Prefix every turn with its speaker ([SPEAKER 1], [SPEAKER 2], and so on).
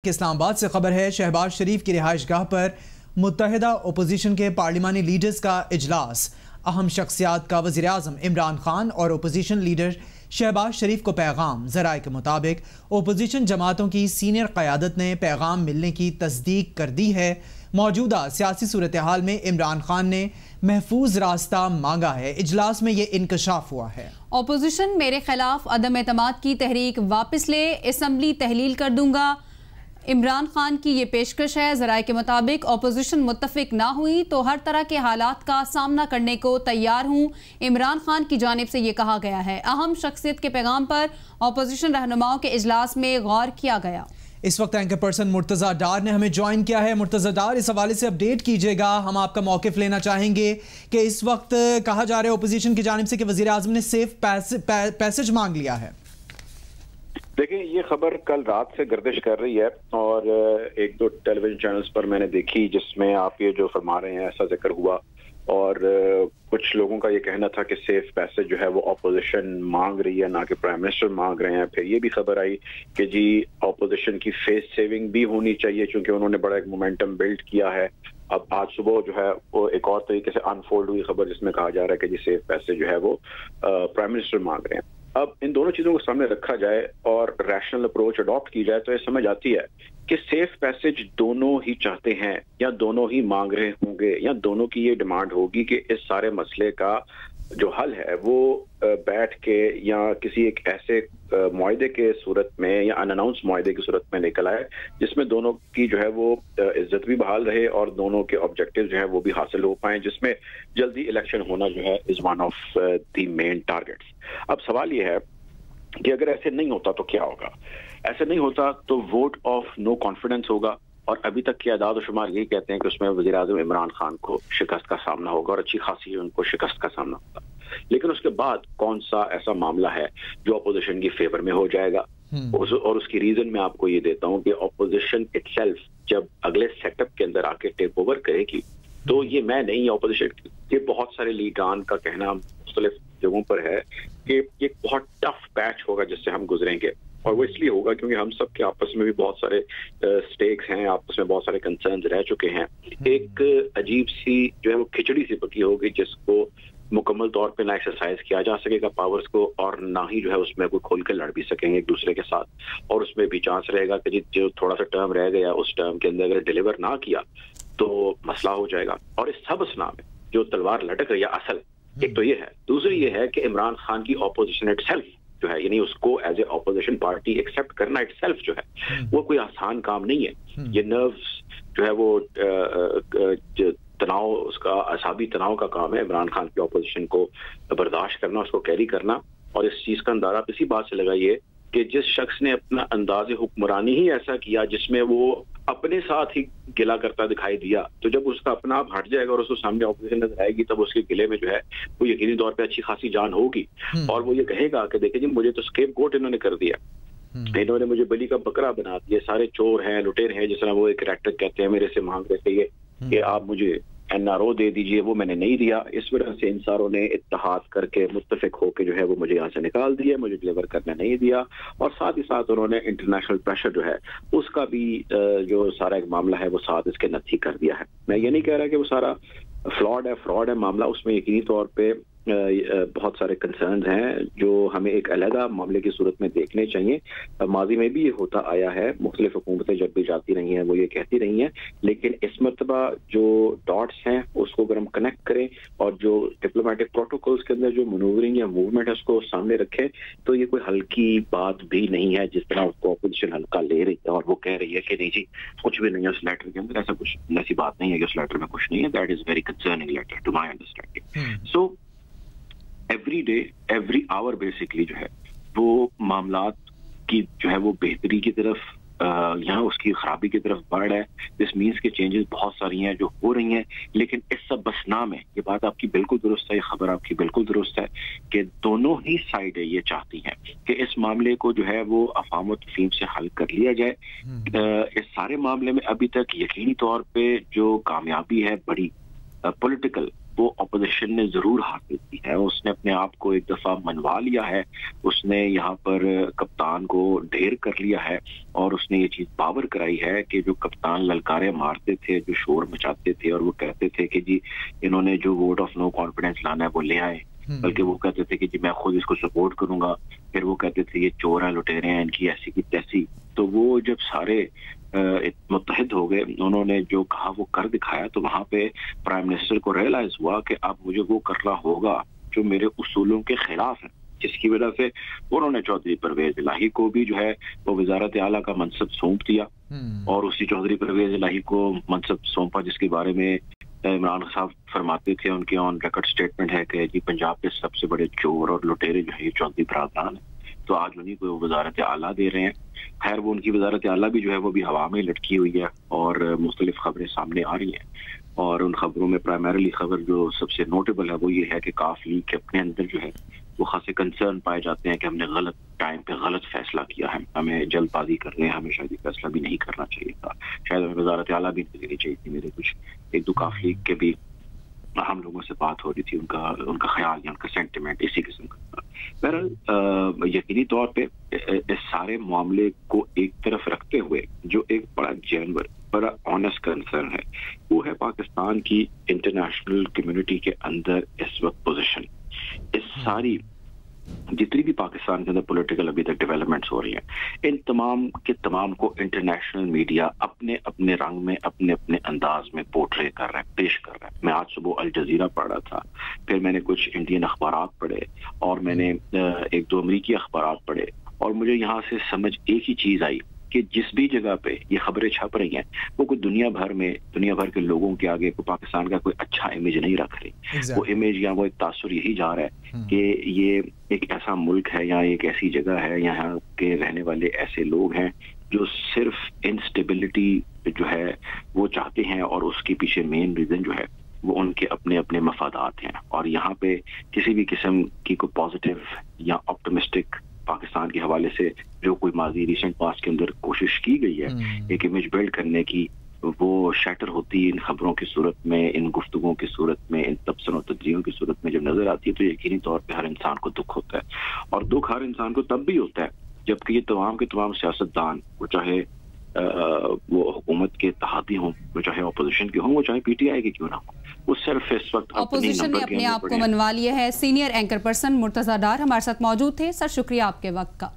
[SPEAKER 1] اسلام آباد سے خبر ہے، شہباز شریف کی رہائش گاہ پر متحدہ اپوزیشن کے پارلیمانی لیڈرز کا اجلاس۔ اہم شخصیات کا وزیر اعظم عمران خان اور اپوزیشن لیڈر شہباز شریف کو پیغام۔ ذرائع کے مطابق اپوزیشن جماعتوں کی سینئر قیادت نے پیغام ملنے کی تصدیق کر دی ہے۔ موجودہ سیاسی صورتحال میں عمران خان نے محفوظ راستہ مانگا ہے۔ اجلاس میں یہ انکشاف ہوا ہے۔
[SPEAKER 2] اپوزیشن میرے خلاف عدم اعتماد کی تحریک واپس لے، اسمبلی تحلیل کر دوں گا۔ عمران خان کی یہ پیشکش ہے۔ ذرائع کے مطابق اپوزیشن متفق نہ ہوئی تو ہر طرح کے حالات کا سامنا کرنے کو تیار ہوں، عمران خان کی جانب سے یہ کہا گیا ہے۔ اہم شخصیت کے پیغام پر اپوزیشن رہنماؤں کے اجلاس میں غور کیا گیا۔
[SPEAKER 1] اس وقت اینکر پرسن مرتضی ڈار نے ہمیں جوائن کیا ہے۔ مرتضی ڈار، اس حوالے سے اپڈیٹ کیجیے گا، ہم آپ کا موقف لینا چاہیں گے کہ اس وقت کہا جا رہا ہے اپوزیشن کی جانب سے کہ وزیر اعظم نے سیف پیسج مانگ لیا ہے۔
[SPEAKER 3] دیکھیں، یہ خبر کل رات سے گردش کر رہی ہے اور ایک دو ٹیلی ویژن چینلز پر میں نے دیکھی جس میں آپ یہ جو فرما رہے ہیں ایسا ذکر ہوا، اور کچھ لوگوں کا یہ کہنا تھا کہ سیف پیسج جو ہے وہ اپوزیشن مانگ رہی ہے، نہ کہ پرائم منسٹر مانگ رہے ہیں۔ پھر یہ بھی خبر آئی کہ جی اپوزیشن کی فیس سیونگ بھی ہونی چاہیے چونکہ انہوں نے بڑا ایک مومنٹم بلڈ کیا ہے۔ اب آج صبح جو ہے وہ ایک اور طریقے سے انفولڈ ہوئی خبر جس میں کہا جا رہا ہے کہ جی سیف پیسج جو ہے وہ پرائم منسٹر مانگ رہے ہیں۔ اب ان دونوں چیزوں کو سامنے رکھا جائے اور ریشنل اپروچ اڈاپٹ کی جائے تو یہ سمجھ آتی ہے کہ سیف پیسج دونوں ہی چاہتے ہیں یا دونوں ہی مانگ رہے ہوں گے، یا دونوں کی یہ ڈیمانڈ ہوگی کہ اس سارے مسئلے کا جو حل ہے وہ بیٹھ کے یا کسی ایک ایسے معاہدے کے صورت میں یا ان اناؤنس معاہدے کی صورت میں نکل آئے جس میں دونوں کی جو ہے وہ عزت بھی بحال رہے اور دونوں کے آبجیکٹیو جو ہے وہ بھی حاصل ہو پائیں، جس میں جلدی الیکشن ہونا جو ہے is one of the main targets. اب سوال یہ ہے کہ اگر ایسے نہیں ہوتا تو کیا ہوگا؟ ایسے نہیں ہوتا تو ووٹ آف نو کانفیڈنس ہوگا، اور ابھی تک کے اعداد و شمار یہی کہتے ہیں کہ اس میں وزیر اعظم عمران خان کو شکست کا سامنا ہوگا اور اچھی خاصی ان کو شکست کا سامنا ہوگا۔ لیکن اس کے بعد کون سا ایسا معاملہ ہے جو اپوزیشن کی فیور میں ہو جائے گا؟ اور اس کی ریزن میں آپ کو یہ دیتا ہوں کہ اپوزیشن اٹ سیلف جب اگلے سیٹ اپ کے اندر آ کے ٹیک اوور کرے گی تو یہ میں نہیں، اپوزیشن کے بہت سارے لیڈران کا کہنا مختلف جگہوں پر ہے کہ یہ بہت ٹف پیچ ہوگا جس سے ہم گزریں گے، اور وہ اس لیے ہوگا کیونکہ ہم سب کے آپس میں بھی بہت سارے سٹیکس ہیں، آپس میں بہت سارے کنسرنز رہ چکے ہیں۔ ایک عجیب سی جو ہے وہ کھچڑی سی پکی ہوگی جس کو مکمل طور پہ نہ ایکسرسائز کیا جا سکے گا پاورز کو، اور نہ ہی جو ہے اس میں کوئی کھول کے لڑ بھی سکیں گے ایک دوسرے کے ساتھ، اور اس میں بھی چانس رہے گا کہ جو تھوڑا سا ٹرم رہ گیا اس ٹرم کے اندر اگر ڈیلیور نہ کیا تو مسئلہ ہو جائے گا۔ اور اس سب اسنا میں جو تلوار لٹک رہی ہے اصل ایک تو یہ ہے، دوسری یہ ہے کہ عمران خان کی اپوزیشن اٹ سیلف جو ہے، یعنی اس کو as a opposition party accept کرنا اٹ سیلف جو ہے وہ کوئی آسان کام نہیں ہے۔ یہ نروز جو ہے وہ تناؤ، اس کا اعصابی تناؤ کا کام ہے عمران خان کی اپوزیشن کو برداشت کرنا، اس کو کیری کرنا، اور اس چیز کا اندازہ اسی بات سے لگائیے کہ جس شخص نے اپنا انداز حکمرانی ہی ایسا کیا جس میں وہ اپنے ساتھ ہی گلا کرتا دکھائی دیا، تو جب اس کا اپنا آپ ہٹ جائے گا اور اس کو سامنے اپوزیشن نظر آئے گی تب اس کے گلے میں جو ہے وہ یقینی طور پہ اچھی خاصی جان ہوگی، اور وہ یہ کہے گا کہ دیکھیں جی مجھے تو اسکیپ گوٹ انہوں نے کر دیا، انہوں نے مجھے بلی کا بکرا بنا دیا، سارے چور ہیں، لٹیر ہیں، جس طرح وہ ایک کریکٹر کہتے ہیں، میرے سے مانگ رہے تھے کہ آپ مجھے NRO دے دیجئے، وہ میں نے نہیں دیا، اس وجہ سے ان ساروں نے اتحاد کر کے متفق ہو کے جو ہے وہ مجھے یہاں سے نکال دیا، مجھے ڈیلیور کرنے نہیں دیا، اور ساتھ ہی ساتھ انہوں نے انٹرنیشنل پریشر جو ہے اس کا بھی جو سارا ایک معاملہ ہے وہ ساتھ اس کے نتھی کر دیا ہے۔ میں یہ نہیں کہہ رہا کہ وہ سارا فراڈ ہے معاملہ، اس میں یقینی طور پہ بہت سارے کنسرنز ہیں جو ہمیں ایک علیحدہ معاملے کی صورت میں دیکھنے چاہیے۔ ماضی میں بھی یہ ہوتا آیا ہے، مختلف حکومتیں جب بھی جاتی رہی ہیں وہ یہ کہتی رہی ہیں، لیکن اس مرتبہ جو ڈاٹس ہیں اس کو اگر ہم کنیکٹ کریں اور جو ڈپلومیٹک پروٹوکولز کے اندر جو منورنگ یا موومنٹ ہے اس کو سامنے رکھیں تو یہ کوئی ہلکی بات بھی نہیں ہے جس طرح اس کو اپوزیشن ہلکا لے رہی ہے اور وہ کہہ رہی ہے کہ نہیں جی کچھ بھی نہیں ہے اس لیٹر کے اندر، ایسا کچھ ایسی بات نہیں ہے کہ اس لیٹر میں کچھ نہیں ہے۔ That is very concerning later to my understanding. So every day every hour basically جو ہے وہ معاملات کی جو ہے وہ بہتری کی طرف یہاں اس کی خرابی کی طرف بڑھ رہا ہے۔ دس مینس کے چینجز بہت ساری ہیں جو ہو رہی ہیں، لیکن اس سب بس نام ہے، یہ بات آپ کی بالکل درست ہے، یہ خبر آپ کی بالکل درست ہے کہ دونوں ہی سائڈیں یہ چاہتی ہیں کہ اس معاملے کو جو ہے وہ افہام و تفہیم سے حل کر لیا جائے۔ اس سارے معاملے میں ابھی تک یقینی طور پہ جو کامیابی ہے بڑی پولیٹیکل وہ اپوزیشن نے ضرور حاصل کی ہے. اس نے اپنے آپ کو ایک دفعہ منوا لیا ہے, اس نے یہاں پر کپتان کو ڈھیر کر لیا ہے, اور اس نے یہ چیز پاور کرائی ہے کہ جو کپتان للکارے مارتے تھے, جو شور مچاتے تھے اور وہ کہتے تھے کہ جی انہوں نے جو ووٹ آف نو کانفیڈنس لانا ہے وہ لے آئے, بلکہ وہ کہتے تھے کہ جی میں خود اس کو سپورٹ کروں گا, پھر وہ کہتے تھے یہ چور ہیں, لٹیرے ہیں, ان کی ایسی کی تیسی. تو وہ جب سارے متحد ہو گئے, انہوں نے جو کہا وہ کر دکھایا, تو وہاں پہ پرائم منسٹر کو ریئلائز ہوا کہ اب مجھے وہ کرنا ہوگا جو میرے اصولوں کے خلاف ہے, جس کی وجہ سے انہوں نے چودھری پرویز الہی کو بھی جو ہے وہ وزارت اعلیٰ کا منصب سونپ دیا, اور اسی چودھری پرویز الہی کو منصب سونپا جس کے بارے میں عمران صاحب فرماتے تھے, ان کے آن ریکارڈ سٹیٹمنٹ ہے کہ جی پنجاب کے سب سے بڑے چور اور لٹیرے جو ہے یہ چودھری برادران ہیں. تو آج انہیں کو وزارت اعلیٰ دے رہے ہیں. خیر وہ ان کی وزارت اعلیٰ بھی جو ہے وہ بھی ہوا میں لٹکی ہوئی ہے, اور مختلف خبریں سامنے آ رہی ہیں, اور ان خبروں میں پرائمریلی خبر جو سب سے نوٹیبل ہے وہ یہ ہے کہ کاف لیگ کے اپنے اندر جو ہے وہ خاصے کنسرن پائے جاتے ہیں کہ ہم نے غلط ٹائم پہ غلط فیصلہ کیا ہے, ہمیں جلد بازی کرنے ہیں, ہمیں شاید یہ فیصلہ بھی نہیں کرنا چاہیے تھا, شاید ہمیں وزارت اعلیٰ بھی نہیں دینی چاہیے تھی. میرے کچھ ایک دو کاف لیگ کے بھی ہم لوگوں سے بات ہو رہی تھی, ان کا خیال یا ان کا سینٹیمنٹ اسی قسم کا. بہرحال یقینی طور پہ اس سارے معاملے کو ایک طرف رکھتے ہوئے جو ایک بڑا جینور بڑا آنیسٹ کنسرن ہے وہ ہے پاکستان کی انٹرنیشنل کمیونٹی کے اندر اس وقت پوزیشن. اس ساری جتنی بھی پاکستان کے اندر پولیٹیکل ابھی تک ڈیولپمنٹس ہو رہی ہیں, ان تمام کے تمام کو انٹرنیشنل میڈیا اپنے اپنے رنگ میں اپنے اپنے انداز میں پورٹرے کر رہا ہے, پیش کر رہا ہے. میں آج صبح الجزیرہ پڑھ رہا تھا, پھر میں نے کچھ انڈین اخبارات پڑھے, اور میں نے ایک دو امریکی اخبارات پڑھے, اور مجھے یہاں سے سمجھ ایک ہی چیز آئی کہ جس بھی جگہ پہ یہ خبریں چھپ رہی ہیں وہ کوئی دنیا بھر کے لوگوں کے آگے کوئی پاکستان کا کوئی اچھا امیج نہیں رکھ رہی. وہ امیج یا وہ ایک تاثر یہی جا رہا ہے کہ یہ ایک ایسا ملک ہے یا ایک ایسی جگہ ہے, یہاں کے رہنے والے ایسے لوگ ہیں جو صرف انسٹیبلٹی جو ہے وہ چاہتے ہیں, اور اس کے پیچھے مین ریزن جو ہے وہ ان کے اپنے اپنے مفادات ہیں. اور یہاں پہ کسی بھی قسم کی کوئی پازیٹیو یا آپٹمسٹک پاکستان کے حوالے سے جو کوئی ماضی ریسنٹ پاسٹ کے اندر کوشش کی گئی ہے ایک امیج بلڈ کرنے کی, وہ شیٹر ہوتی ان خبروں کی صورت میں, ان گفتگوں کی صورت میں, ان تبصروں و تجزیوں کی صورت میں جب نظر آتی ہے تو یقینی طور پہ ہر انسان کو دکھ ہوتا ہے. اور دکھ ہر انسان کو تب بھی ہوتا ہے جبکہ یہ تمام کے تمام سیاستدان, وہ چاہے وہ حکومت کے اتحادی ہوں, وہ چاہے اپوزیشن کے ہوں, وہ چاہے پی ٹی آئی کے کیوں نہ ہوں, وہ صرف اس وقت
[SPEAKER 2] اپوزیشن نے اپنے آپ کو منوا لیا ہے. Senior anchor person Murtaza Dar ہمارے ساتھ موجود تھے. سر شکریہ آپ کے وقت کا.